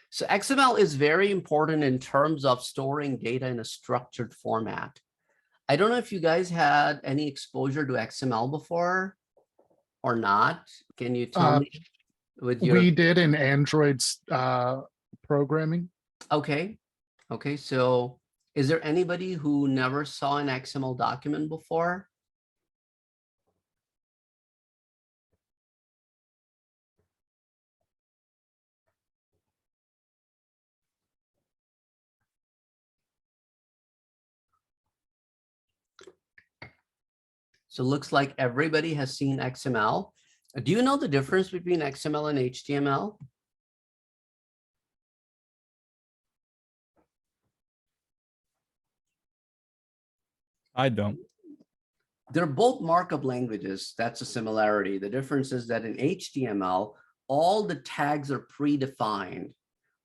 So XML is very important in terms of storing data in a structured format. I don't know if you guys had any exposure to XML before or not. Can you tell me with your, We did in Android's programming. okay. Okay, so is there anybody who never saw an XML document before? So it looks like everybody has seen XML. Do you know the difference between XML and HTML? I don't. They're both markup languages. That's a similarity. The difference is that in HTML, all the tags are predefined.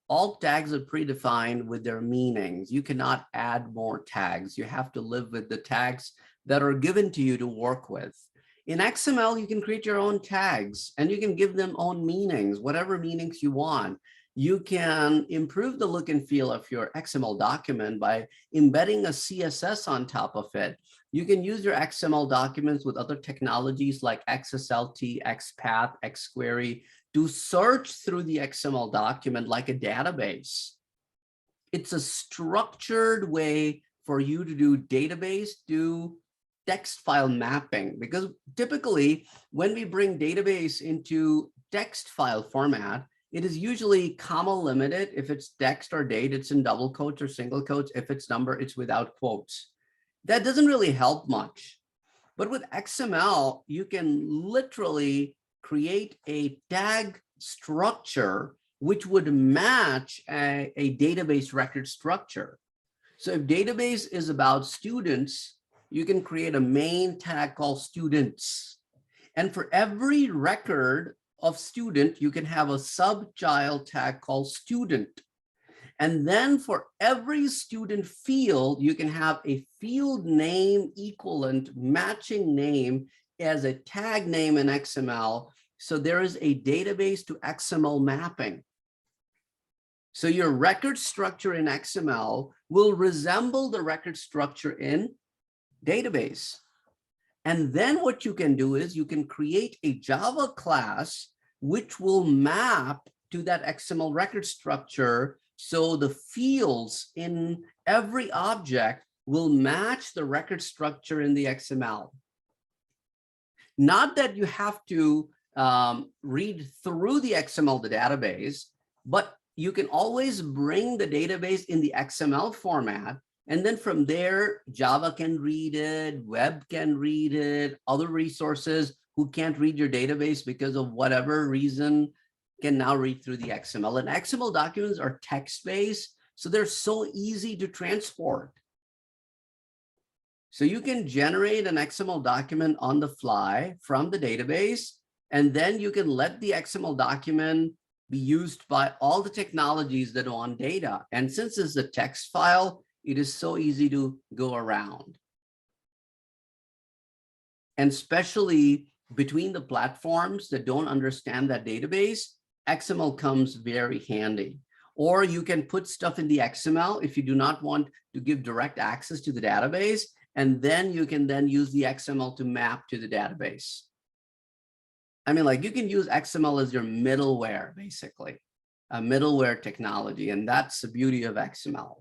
All tags are predefined with their meanings. You cannot add more tags. You have to live with the tags that are given to you to work with. In XML, you can create your own tags and you can give them own meanings, whatever meanings you want. You can improve the look and feel of your XML document by embedding a CSS on top of it. You can use your XML documents with other technologies like XSLT, XPath, XQuery to search through the XML document like a database. It's a structured way for you to do database to text file mapping, because typically when we bring database into text file format, it is usually comma limited. If it's text or date, it's in double quotes or single quotes. If it's number, it's without quotes. That doesn't really help much. But with XML, you can literally create a tag structure which would match a database record structure. So if database is about students, you can create a main tag called students. And for every record of student, you can have a sub-child tag called student. And then for every student field, you can have a field name equivalent matching name as a tag name in XML. So there is a database to XML mapping. So your record structure in XML will resemble the record structure in database. And then what you can do is you can create a Java class which will map to that XML record structure. So the fields in every object will match the record structure in the XML. Not that you have to read through the XML, the database, but you can always bring the database in the XML format. And then from there, Java can read it, web can read it, other resources who can't read your database because of whatever reason can now read through the XML. And XML documents are text-based, so they're so easy to transport. So you can generate an XML document on the fly from the database, and then you can let the XML document be used by all the technologies that want data. And since it's a text file, it is so easy to go around. And especially between the platforms that don't understand that database, XML comes very handy. Or you can put stuff in the XML if you do not want to give direct access to the database, and then you can then use the XML to map to the database. I mean, like you can use XML as your middleware, basically, a middleware technology, and that's the beauty of XML.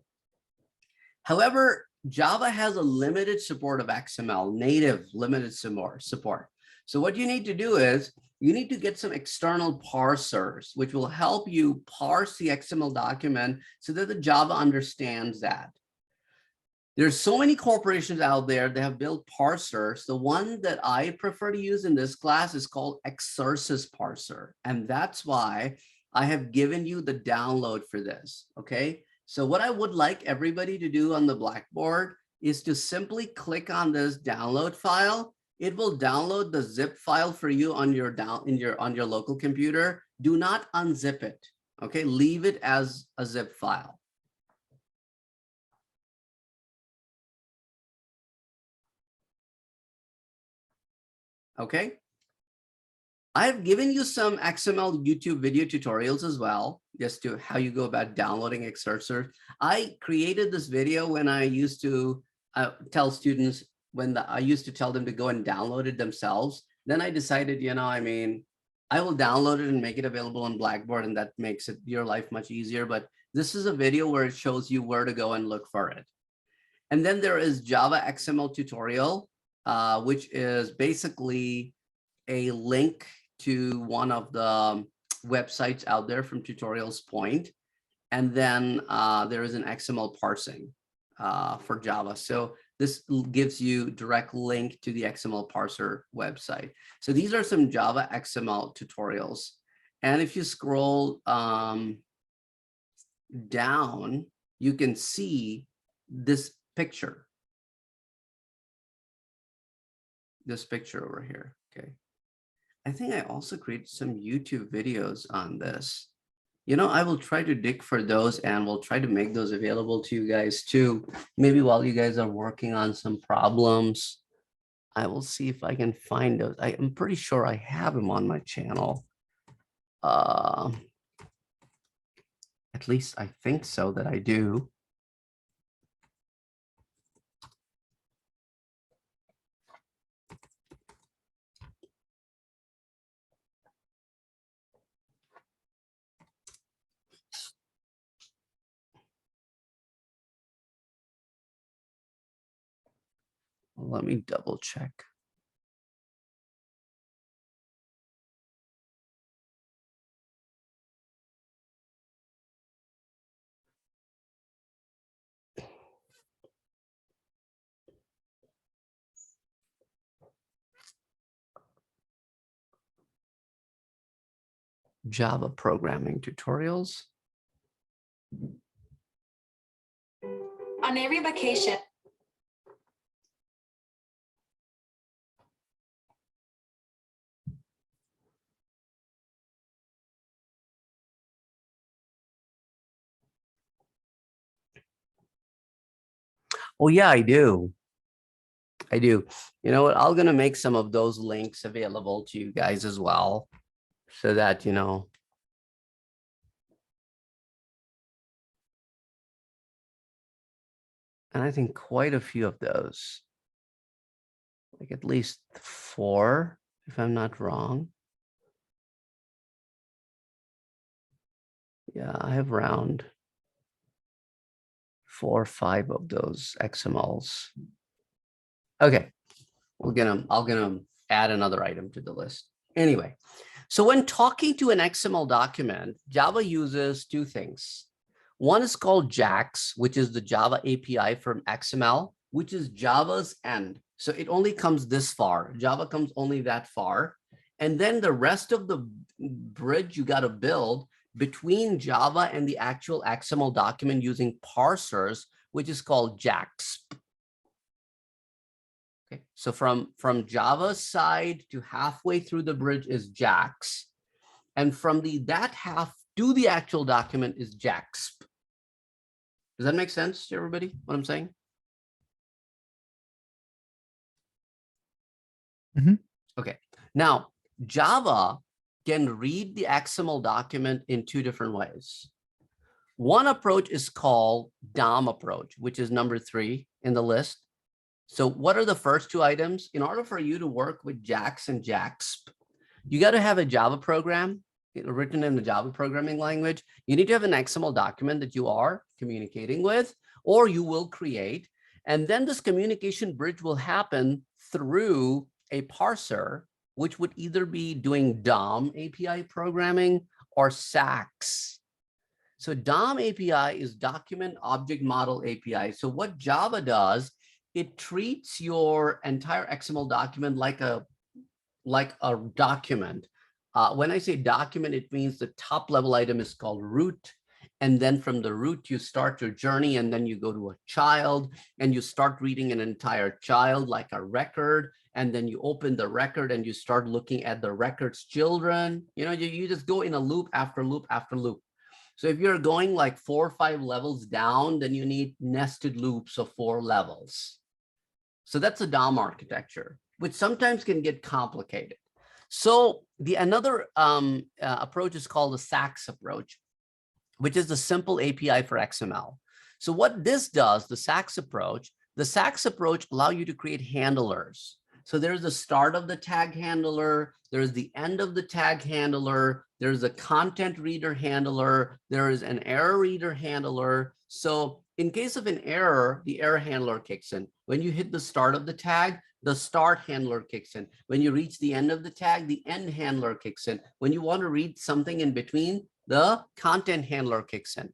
However, Java has a limited support of XML, native limited support. So what you need to do is you need to get some external parsers, which will help you parse the XML document so that the Java understands that. There's so many corporations out there that have built parsers. The one that I prefer to use in this class is called Exercis parser. And that's why I have given you the download for this, okay? So what I would like everybody to do on the Blackboard is to simply click on this download file. It will download the zip file for you on your local computer. Do not unzip it, okay? Leave it as a zip file. Okay. I've given you some XML YouTube video tutorials as well. just to how you go about downloading exercers. I created this video when I used to tell students I used to tell them to go and download it themselves. Then I decided, I mean, I will download it and make it available on Blackboard, and that makes your life much easier. But this is a video where it shows you where to go and look for it. And then there is Java XML tutorial, which is basically a link to one of the websites out there from Tutorials Point. And then there is an XML parsing for Java. So this gives you direct link to the XML parser website. So these are some Java XML tutorials. And if you scroll down, you can see this picture. This picture over here, okay. I think I also created some YouTube videos on this. I will try to dig for those, and we'll try to make those available to you guys too. Maybe while you guys are working on some problems, I will see if I can find those. I am pretty sure I have them on my channel. At least I think so that I do. Let me double check. Java programming tutorials. On every vacation. Oh yeah, I do. You know what? I'm gonna make some of those links available to you guys as well, so that and I think quite a few of those, like at least 4, if I'm not wrong. Yeah, I have around 4 or 5 of those XMLs. Okay, I'm gonna add another item to the list. Anyway, so when talking to an XML document, Java uses 2 things. One is called JAX, which is the Java API from XML, which is Java's end. So it only comes this far. Java comes only that far. And then the rest of the bridge you got to build between Java and the actual XML document using parsers, which is called JAX. Okay, so from Java's side to halfway through the bridge is JAX. And from that half to the actual document is JAX. Does that make sense to everybody, what I'm saying? Mm-hmm. Okay, now Java can read the XML document in 2 different ways. One approach is called DOM approach, which is number 3 in the list. So what are the first 2 items? In order for you to work with JAX and JAXP, you got to have a Java program written in the Java programming language. You need to have an XML document that you are communicating with, or you will create. And then this communication bridge will happen through a parser, which would either be doing DOM API programming or SAX. So DOM API is Document Object Model API. So what Java does, it treats your entire XML document like a document. When I say document, it means the top level item is called root. And then from the root, you start your journey, and then you go to a child and you start reading an entire child like a record. And then you open the record and you start looking at the record's children. You just go in a loop after loop after loop. So if you're going like 4 or 5 levels down, then you need nested loops of 4 levels. So that's a DOM architecture, which sometimes can get complicated. So another approach is called the SAX approach. which is the simple API for XML. So what this does, the SAX approach allow you to create handlers. So there's the start of the tag handler, there's the end of the tag handler, there's a content reader handler, there is an error reader handler. So in case of an error, the error handler kicks in. When you hit the start of the tag, the start handler kicks in. When you reach the end of the tag, the end handler kicks in. When you want to read something in between, the content handler kicks in.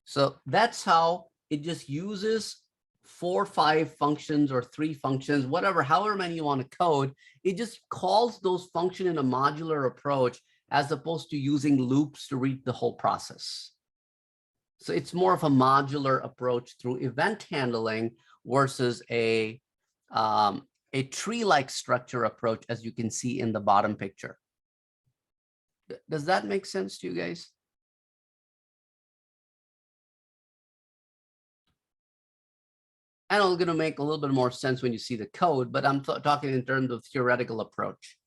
So that's how it just uses 4 or 5 functions or 3 functions, whatever, however many you want to code. It just calls those functions in a modular approach as opposed to using loops to read the whole process. So it's more of a modular approach through event handling versus a tree-like structure approach, as you can see in the bottom picture. Does that make sense to you guys? And it's going to make a little bit more sense when you see the code, but I'm talking in terms of theoretical approach.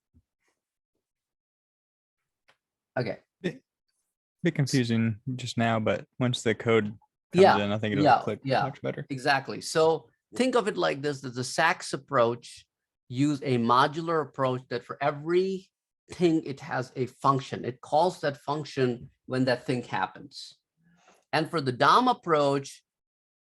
Okay. Bit confusing just now, but once the code comes Yeah, in, I think it'll click much better. Exactly. So think of it like this, that the SAX approach use a modular approach that for every thing, it has a function. It calls that function when that thing happens. And for the DOM approach,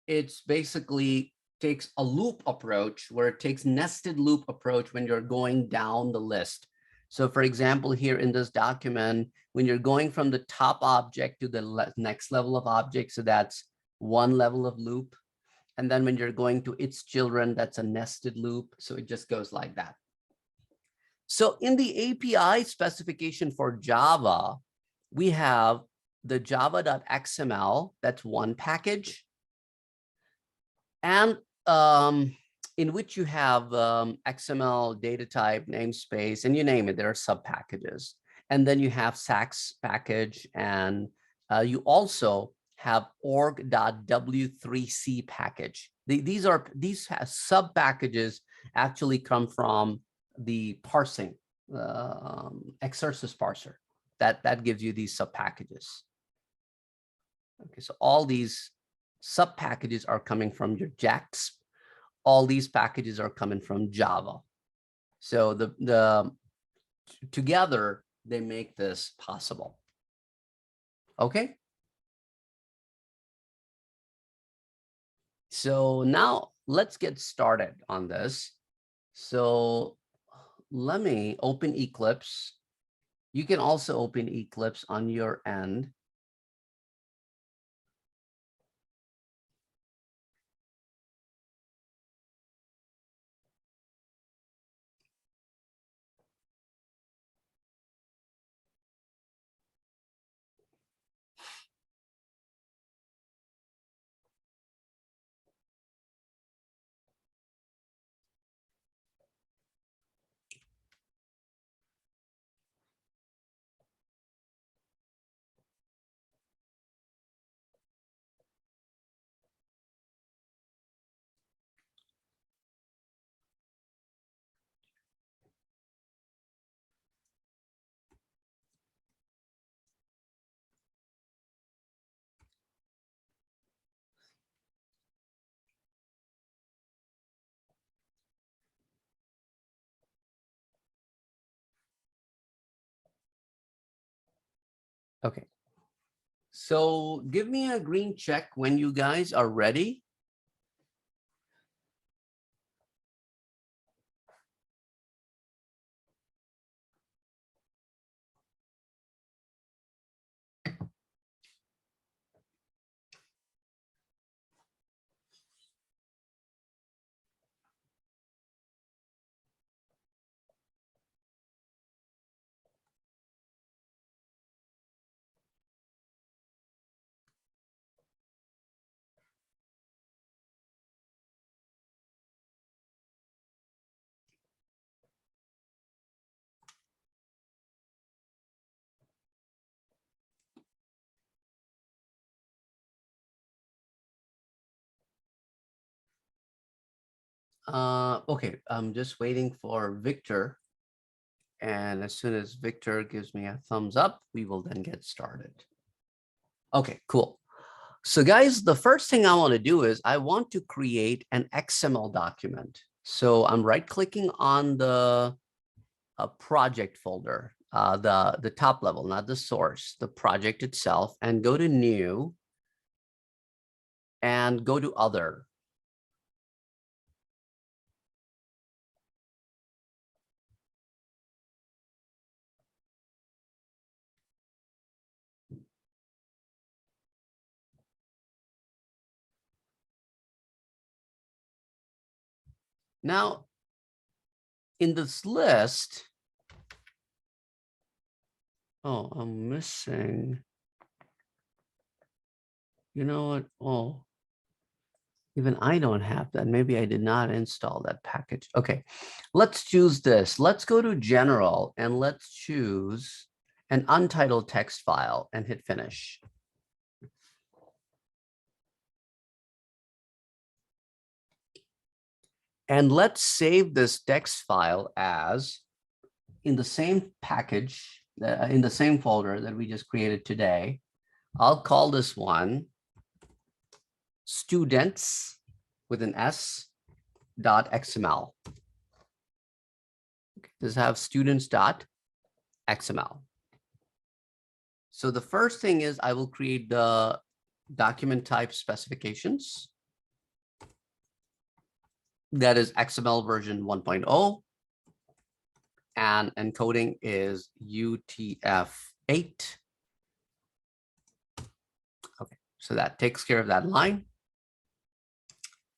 it's basically takes a loop approach where it takes nested loop approach when you're going down the list. So for example, here in this document, when you're going from the top object to the next level of object, so that's one level of loop. And then when you're going to its children, that's a nested loop. So it just goes like that. So in the API specification for Java, we have the java.xml, that's one package. And in which you have XML data type, namespace, and you name it, there are sub packages. And then you have SAX package, and you also have org.w3c package. These sub packages actually come from the parsing, Exercis parser. That gives you these sub packages. Okay, so all these sub packages are coming from your JAX. All these packages are coming from Java. So together they make this possible. Okay. So now let's get started on this. So let me open Eclipse. You can also open Eclipse on your end. Okay. So give me a green check when you guys are ready. Okay, I'm just waiting for Victor. And as soon as Victor gives me a thumbs up, we will then get started. Okay, cool. So guys, the first thing I want to do is I want to create an XML document. So I'm right clicking on the project folder, the top level, not the source, the project itself, and go to new and go to other. Now, in this list, oh, I'm missing. You know what? Oh, even I don't have that. Maybe I did not install that package. Okay, let's choose this. Let's go to general and let's choose an untitled text file and hit finish. And let's save this text file as in the same package, in the same folder that we just created today. I'll call this one students with an S dot XML. Does have students dot XML. So the first thing is I will create the document type specifications. That is XML version 1.0. And encoding is UTF-8. Okay, so that takes care of that line.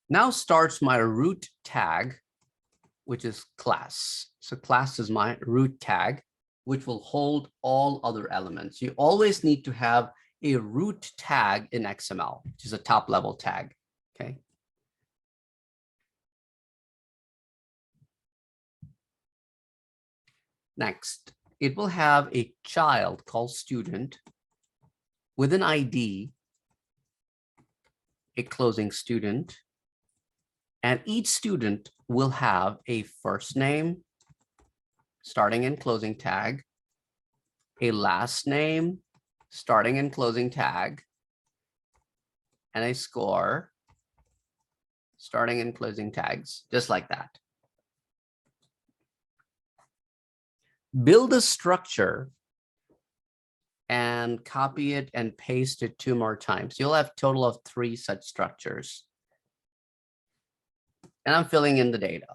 Now starts my root tag, which is class. So class is my root tag, which will hold all other elements. You always need to have a root tag in XML, which is a top level tag, okay? Next, it will have a child called student with an ID, a closing student, and each student will have a first name, starting and closing tag, a last name, starting and closing tag, and a score, starting and closing tags, just like that. Build a structure and copy it and paste it 2 more times. You'll have a total of 3 such structures. And I'm filling in the data.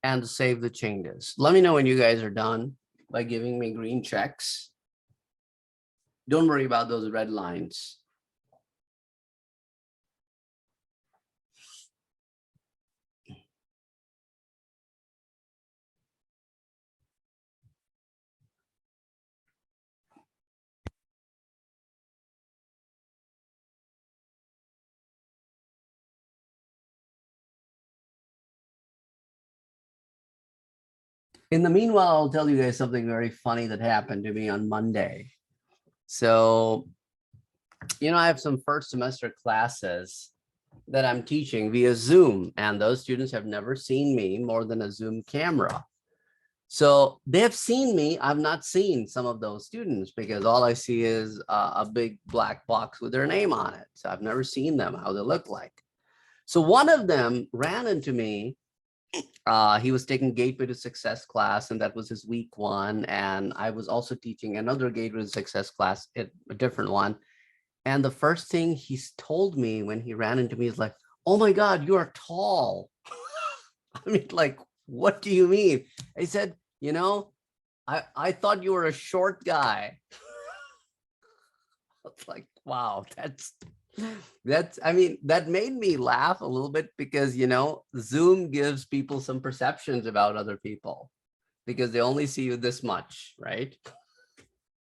And save the changes. Let me know when you guys are done by giving me green checks. Don't worry about those red lines. In the meanwhile, I'll tell you guys something very funny that happened to me on Monday. So, I have some first semester classes that I'm teaching via Zoom, and those students have never seen me more than a Zoom camera. So they have seen me. I've not seen some of those students because all I see is a big black box with their name on it. So I've never seen them, how they look like. So one of them ran into me. He was taking Gateway to Success class, and that was his week 1. And I was also teaching another Gateway to Success class, a different one. And the first thing he's told me when he ran into me is like, "Oh my God, you are tall." I mean, like, what do you mean? I said, I thought you were a short guy. It's like, wow, I mean, that made me laugh a little bit because, Zoom gives people some perceptions about other people because they only see you this much, right?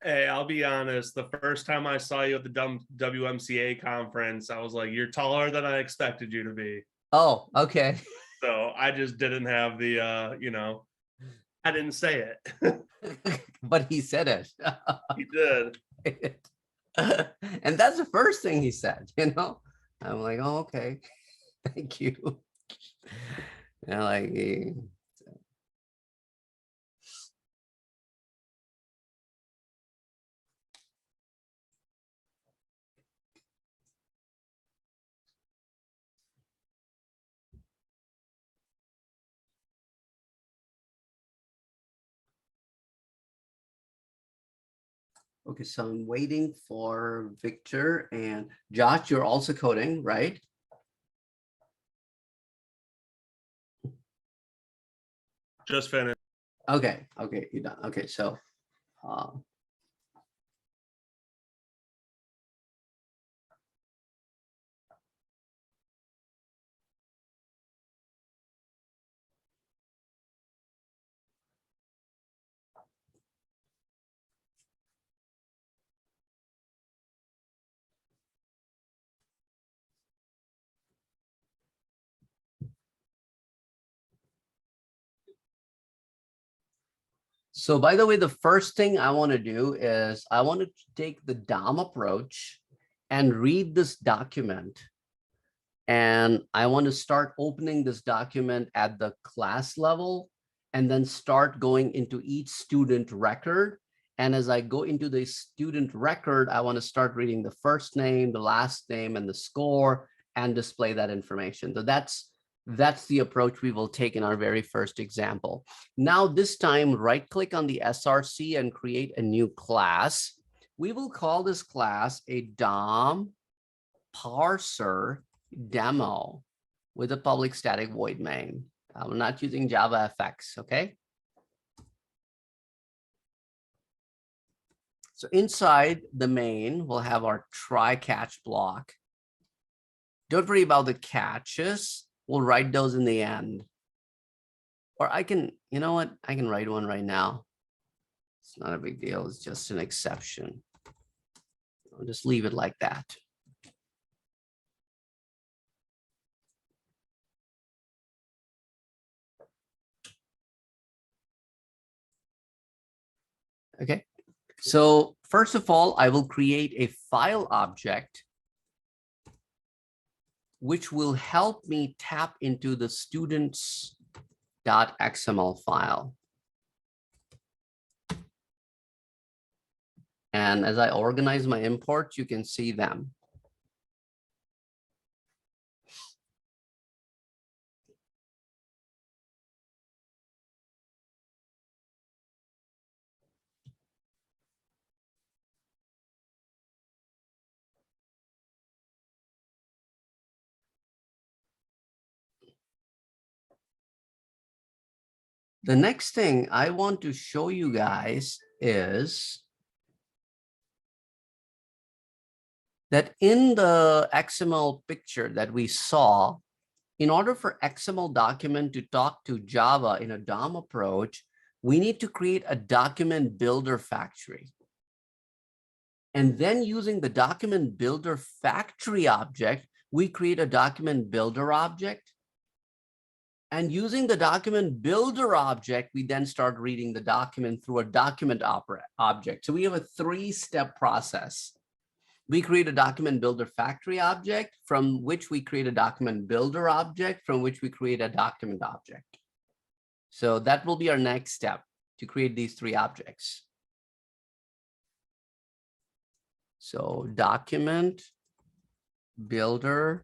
Hey, I'll be honest. The first time I saw you at the WMCA conference, I was like, "You're taller than I expected you to be." Oh, okay. So I just didn't have the, I didn't say it. But he said it. He did. And that's the first thing he said, I'm like, oh, okay. Thank you. Like, okay, so I'm waiting for Victor and Josh, you're also coding, right? Just finished. Okay, you're done. Okay, so so by the way, the first thing I want to do is I want to take the DOM approach and read this document. And I want to start opening this document at the class level and then start going into each student record. And as I go into the student record, I want to start reading the first name, the last name, and the score and display that information. So that's the approach we will take in our very first example. Now, this time, right click on the SRC and create a new class. We will call this class a DOM parser demo with a public static void main. I'm not using JavaFX, okay? So inside the main, we'll have our try catch block. Don't worry about the catches. We'll write those in the end. Or I can, you know what? I can write one right now. It's not a big deal. It's just an exception. I'll just leave it like that. Okay, so first of all, I will create a file object which will help me tap into the students.xml file. And as I organize my imports, you can see them. The next thing I want to show you guys is that in the XML picture that we saw, in order for XML document to talk to Java in a DOM approach, we need to create a document builder factory. And then using the document builder factory object, we create a document builder object. And using the document builder object, we then start reading the document through a document object. So we have a three-step process. We create a document builder factory object from which we create a document builder object from which we create a document object. So that will be our next step to create these three objects. So document builder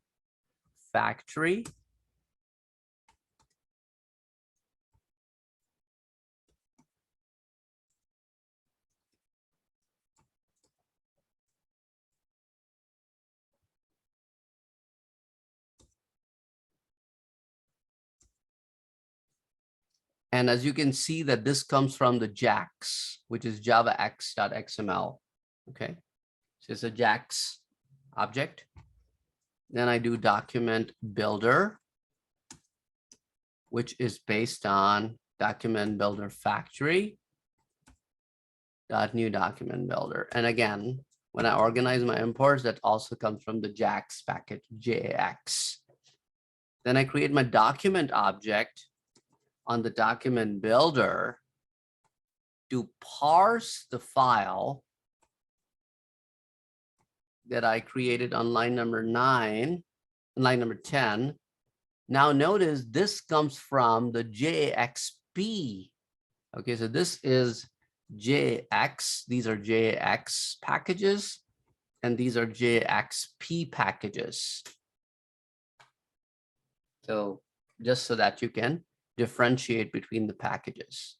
factory. And as you can see that this comes from the JAX, which is javax.xml. Okay, so it's a JAX object. Then I do document builder, which is based on document builder factory dot new document builder. And again, when I organize my imports, that also comes from the JAX package, JAX. Then I create my document object on the document builder to parse the file that I created on line number 9, line number 10. Now notice this comes from the JXP. Okay, so this is JX. These are JX packages, and these are JXP packages. So just so that you can differentiate between the packages.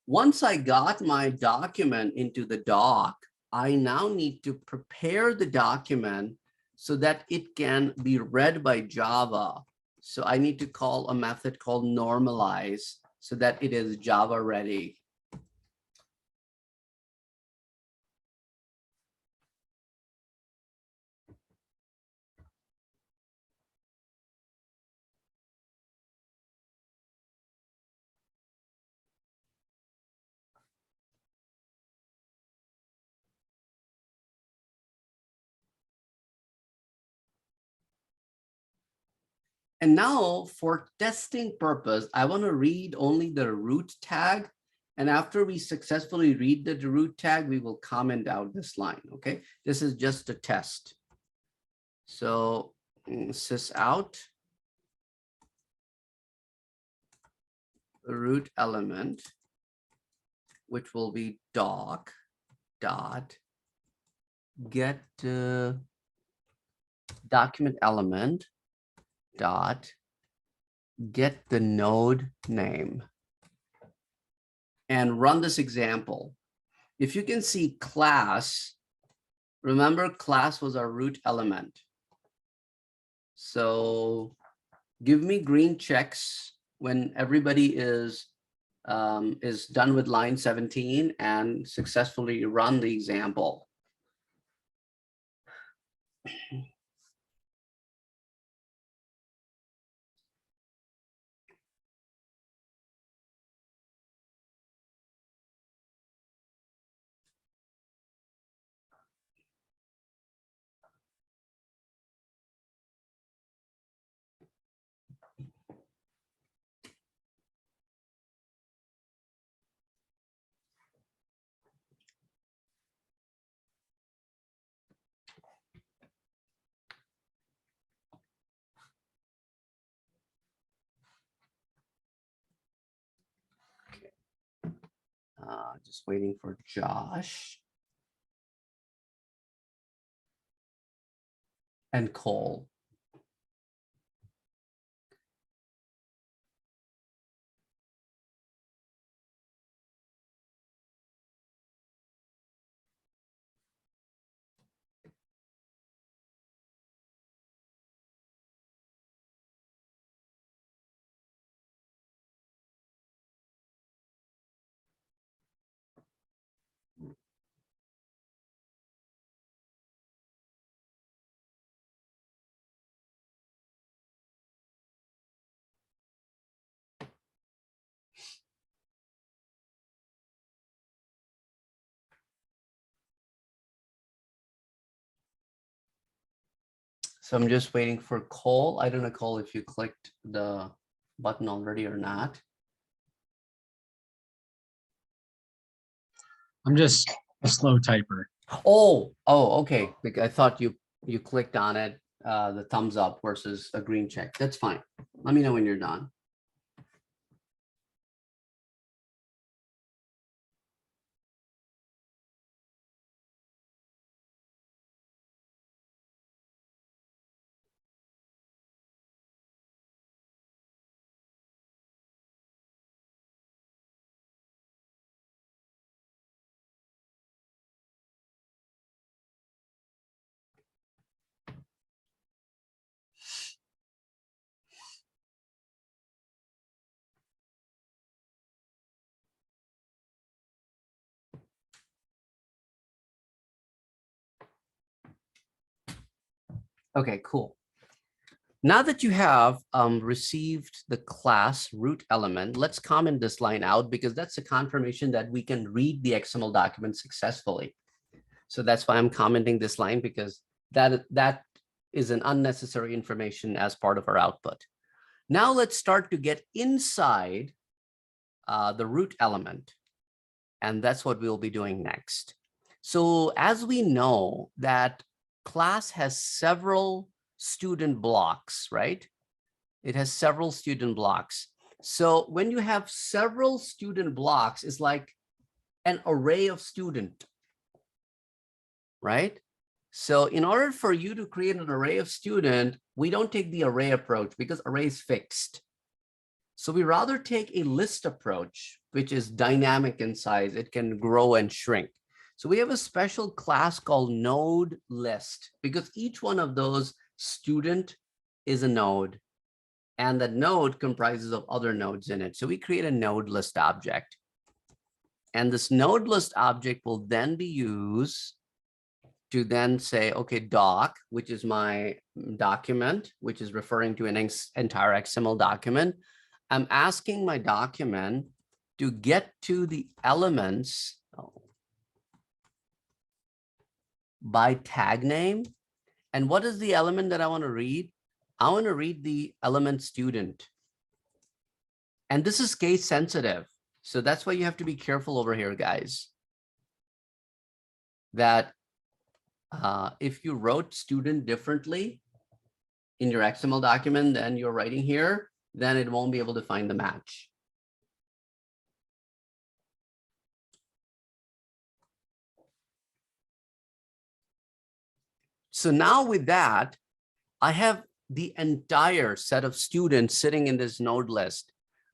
Once I got my document into the doc, I now need to prepare the document so that it can be read by Java. So I need to call a method called normalize so that it is Java ready. And now for testing purpose, I want to read only the root tag. And after we successfully read the root tag, we will comment out this line. Okay, this is just a test. So sys out the root element, which will be doc dot get document element dot get the node name, and run this example. If you can see class, remember class was our root element. So give me green checks when everybody is done with line 17 and successfully run the example. Just waiting for Josh and Cole. So I'm just waiting for Cole. I don't know, Cole, if you clicked the button already or not. I'm just a slow typer. Oh, okay. Like, I thought you clicked on it, the thumbs up versus a green check. That's fine. Let me know when you're done. Okay, cool. Now that you have received the class root element, let's comment this line out because that's a confirmation that we can read the XML document successfully. So that's why I'm commenting this line, because that is an unnecessary information as part of our output. Now let's start to get inside the root element. And that's what we'll be doing next. So as we know that class has several student blocks, right? It has several student blocks. So when you have several student blocks, it's like an array of student, right? So in order for you to create an array of student, we don't take the array approach because array is fixed. So we rather take a list approach, which is dynamic in size. It can grow and shrink. So we have a special class called node list because each one of those student is a node and that node comprises of other nodes in it. So we create a node list object. And this node list object will then be used to then say, okay, doc, which is my document, which is referring to an entire XML document. I'm asking my document to get to the elements by tag name. And what is the element that I want to read? I want to read the element student. And this is case sensitive. So that's why you have to be careful over here, guys. That if you wrote student differently in your XML document than you're writing here, then it won't be able to find the match. So now with that, I have the entire set of students sitting in this node list.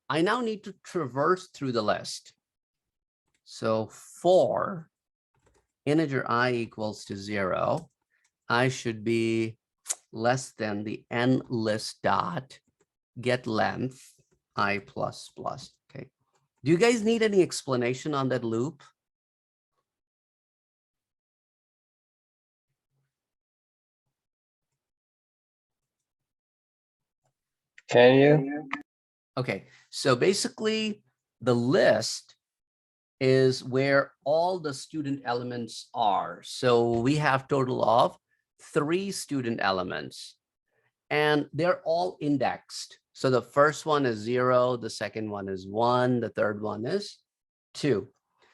I now need to traverse through the list. So for integer I equals to 0, I should be less than the n list dot get length I plus plus. Okay. Do you guys need any explanation on that loop? Can you? Okay, so basically the list is where all the student elements are. So we have total of 3 student elements and they're all indexed. So the first one is 0, the second one is 1, the third one is 2.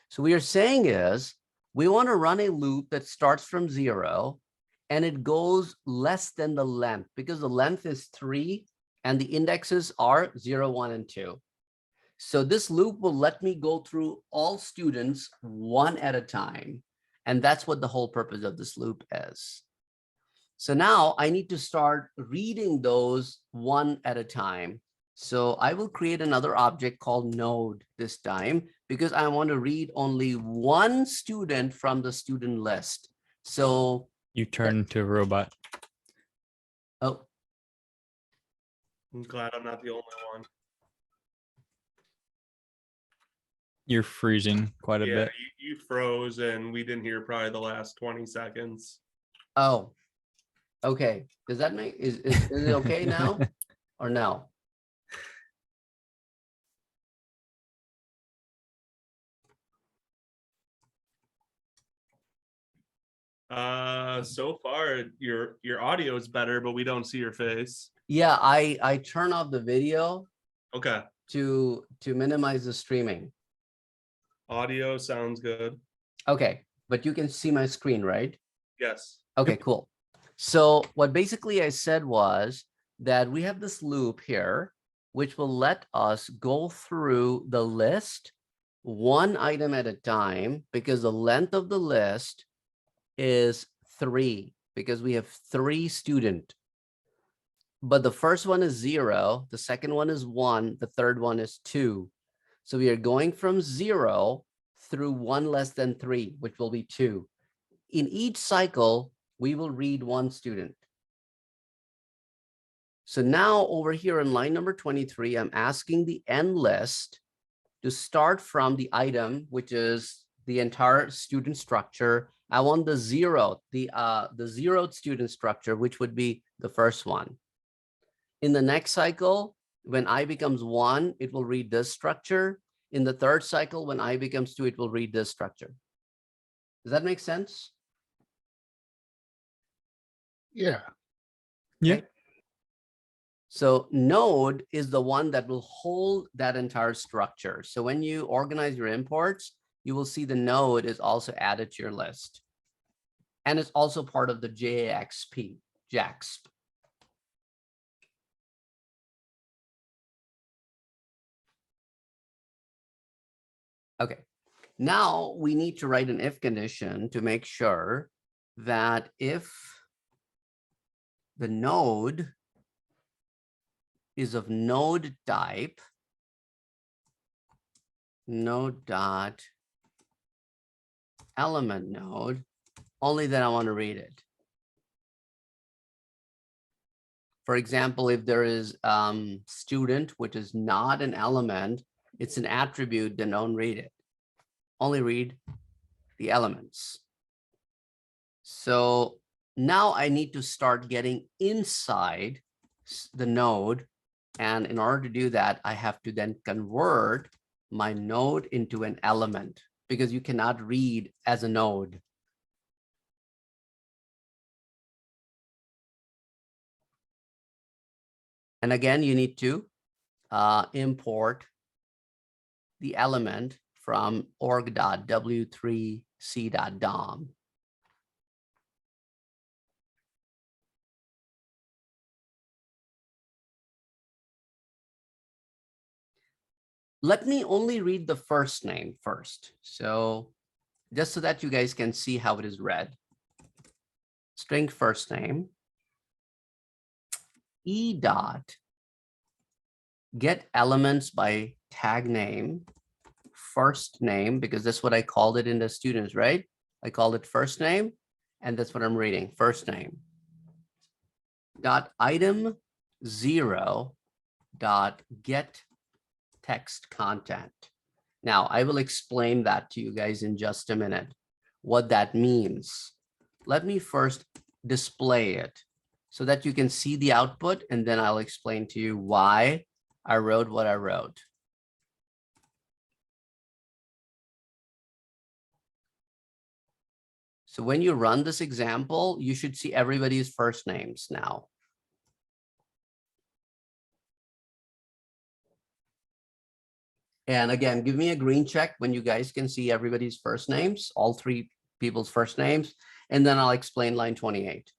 So what we are saying is we want to run a loop that starts from 0 and it goes less than the length because the length is 3 and the indexes are 0, 1, and 2. So this loop will let me go through all students one at a time. And that's what the whole purpose of this loop is. So now I need to start reading those one at a time. So I will create another object called node this time because I want to read only one student from the student list. So You turn into a robot. oh, I'm glad I'm not the only one. You're freezing quite a Yeah, bit. you froze and we didn't hear probably the last 20 seconds. oh, okay. Does that make is it okay now or no? So far your audio is better, but we don't see your face. Yeah, I turn off the video Okay. to minimize the streaming. Audio sounds good. Okay, but you can see my screen, right? Yes. Okay, cool. So what basically I said was that we have this loop here, which will let us go through the list one item at a time because the length of the list is 3 because we have 3 students. But the first one is 0, the second one is 1, the third one is 2. So we are going from 0 through 1 less than 3, which will be 2. In each cycle, we will read 1 student. So now over here in line number 23, I'm asking the n list to start from the item, which is the entire student structure, I want the zeroth, the zeroth student structure, which would be the first one. In the next cycle, when I becomes 1, it will read this structure. In the third cycle, when I becomes 2, it will read this structure. Does that make sense? Yeah. Yeah. So node is the one that will hold that entire structure. So when you organize your imports, you will see the node is also added to your list. And it's also part of the JAXP, JAXP. Okay, now we need to write an if condition to make sure that if the node is of node type, node dot element node, only then I want to read it. For example, if there is student, which is not an element, it's an attribute, then don't read it. Only read the elements. So now I need to start getting inside the node. And in order to do that, I have to then convert my node into an element because you cannot read as a node. And again, you need to import the element from org.w3c.dom. Let me only read the first name first. So just so that you guys can see how it is read. String first name. E dot get elements by tag name, first name, because that's what I called it in the students, right? I called it first name, and that's what I'm reading, first name. Dot item 0 dot get text content. Now I will explain that to you guys in just a minute, what that means. Let me first display it so that you can see the output, and then I'll explain to you why I wrote what I wrote. So when you run this example, you should see everybody's first names now. And again, give me a green check when you guys can see everybody's first names, all 3 people's first names, and then I'll explain line 28.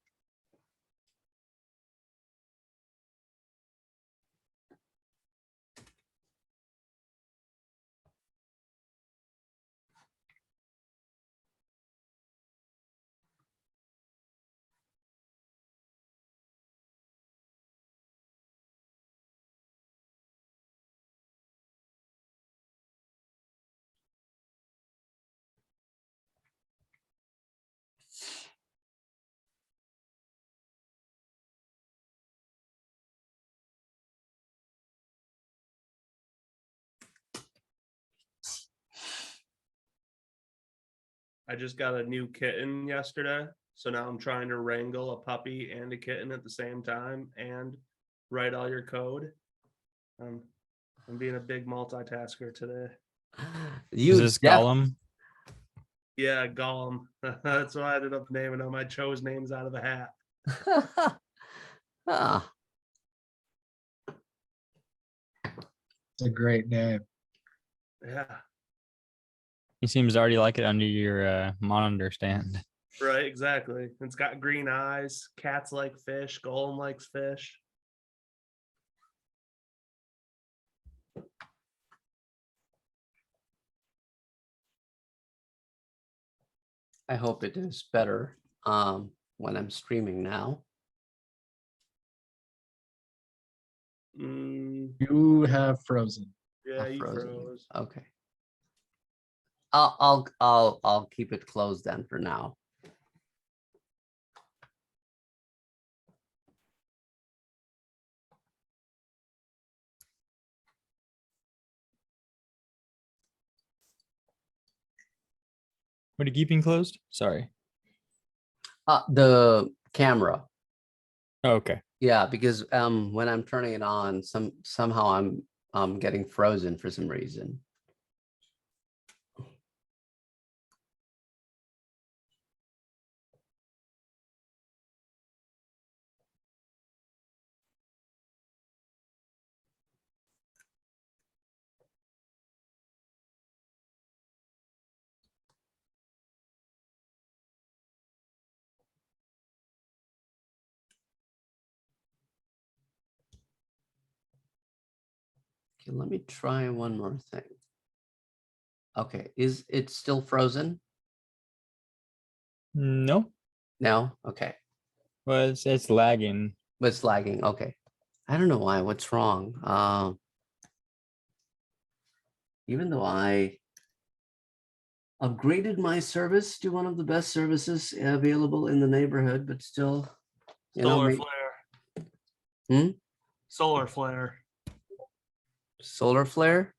I just got a new kitten yesterday. So now I'm trying to wrangle a puppy and a kitten at the same time and write all your code. I'm being a big multitasker today. Is this Gollum? Yeah, Gollum. That's what I ended up naming him. I chose names out of a hat. Ah, It's a great name. Yeah, He seems to already like it under your monitor stand. right, exactly. It's got green eyes. Cats like fish. Gollum likes fish. I hope it is better when I'm streaming now. You have frozen. Yeah, I've you frozen. froze. Okay. I'll keep it closed then for now. What are you keeping closed? Sorry. The camera. Okay. Yeah, because when I'm turning it on, somehow I'm getting frozen for some reason. Okay, let me try one more thing. Okay, is it still frozen? No, No? Okay, well, it's lagging. but it's lagging. Okay. I don't know why. What's wrong? Even though I upgraded my service to one of the best services available in the neighborhood, but still, you know, Solar make flare. Hmm? Solar flare. solar flare.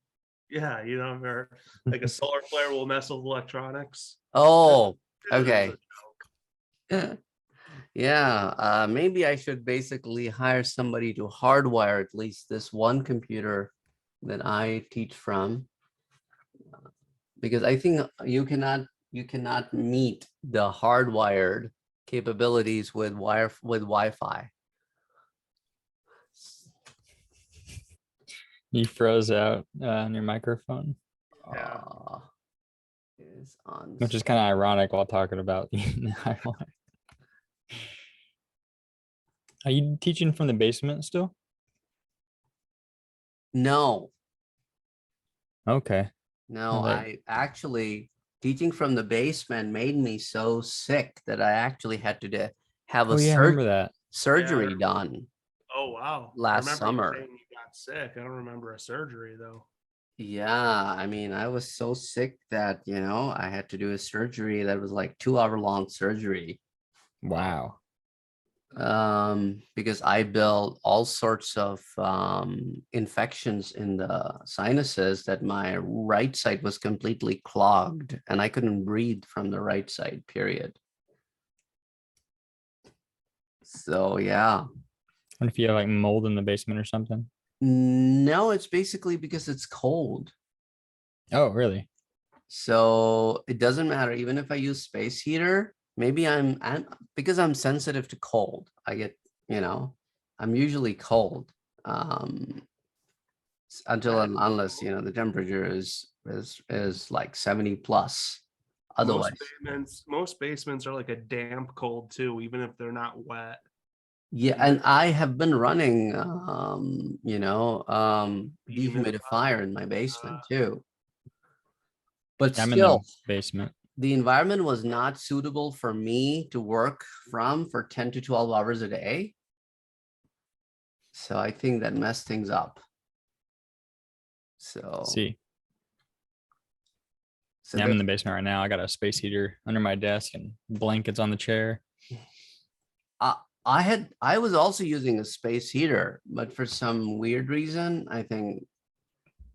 Yeah, you know, or like a solar flare will mess with electronics. Oh, It was a okay. joke. Yeah, maybe I should basically hire somebody to hardwire at least this one computer that I teach from, because I think you cannot meet the hardwired capabilities with Wi-Fi. You froze out on your microphone, Yeah. Is on. which is kind of ironic while talking about the highlight. Are you teaching from the basement still? No, Okay. no, Like- I actually teaching from the basement made me so sick that I actually had to have Oh a yeah, I remember that. surgery remember. done. Oh wow. I Last remember you summer. saying you got sick. I don't remember a surgery though. Yeah, I mean, I was so sick that, I had to do a surgery that was like 2 hour long surgery. Wow. Because I built all sorts of infections in the sinuses that my right side was completely clogged and I couldn't breathe from the right side, period. So yeah. What if you have like mold in the basement or something? No, it's basically because it's cold. Oh, really? So it doesn't matter. Even if I use space heater, maybe I'm because I'm sensitive to cold. I get, I'm usually cold. Until I- and unless, the temperature is like 70 plus. Otherwise, Most basements are like a damp cold too, even if they're not wet. yeah, and I have been running Dehumidifier. dehumidifier in my basement too. But I'm in the still, basement. the environment was not suitable for me to work from for 10 to 12 hours a day. So I think that messed things up. So, See, so yeah, I'm in that- the basement right now. I got a space heater under my desk and blankets on the chair. I was also using a space heater, but for some weird reason, I think,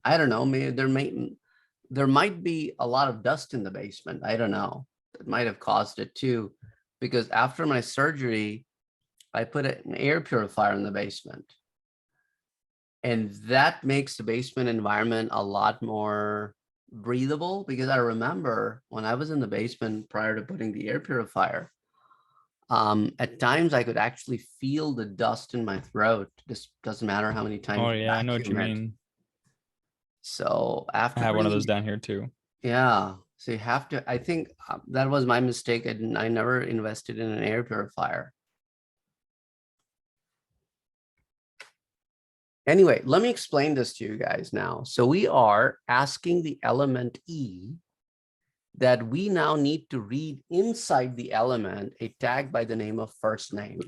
I don't know, maybe there might be a lot of dust in the basement. I don't know. It might have caused it too, because after my surgery, I put an air purifier in the basement. And that makes the basement environment a lot more breathable, because I remember when I was in the basement prior to putting the air purifier, at times I could actually feel the dust in my throat. This doesn't matter how many times Oh you yeah, I know what you vacuum it. mean. So I after have one of putting those down here too. Yeah, so you have to, I think that was my mistake. I never invested in an air purifier. Anyway, let me explain this to you guys now. So we are asking the element E that we now need to read inside the element a tag by the name of first name.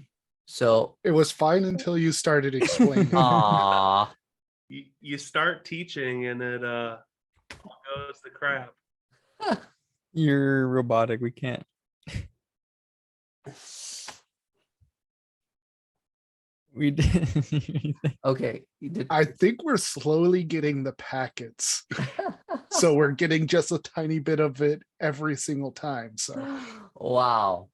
So, It was fine until you started explaining. ah, You start teaching and it goes to crap. You're robotic. We can't. We did. okay. You did. I think we're slowly getting the packets. So we're getting just a tiny bit of it every single time. So Wow.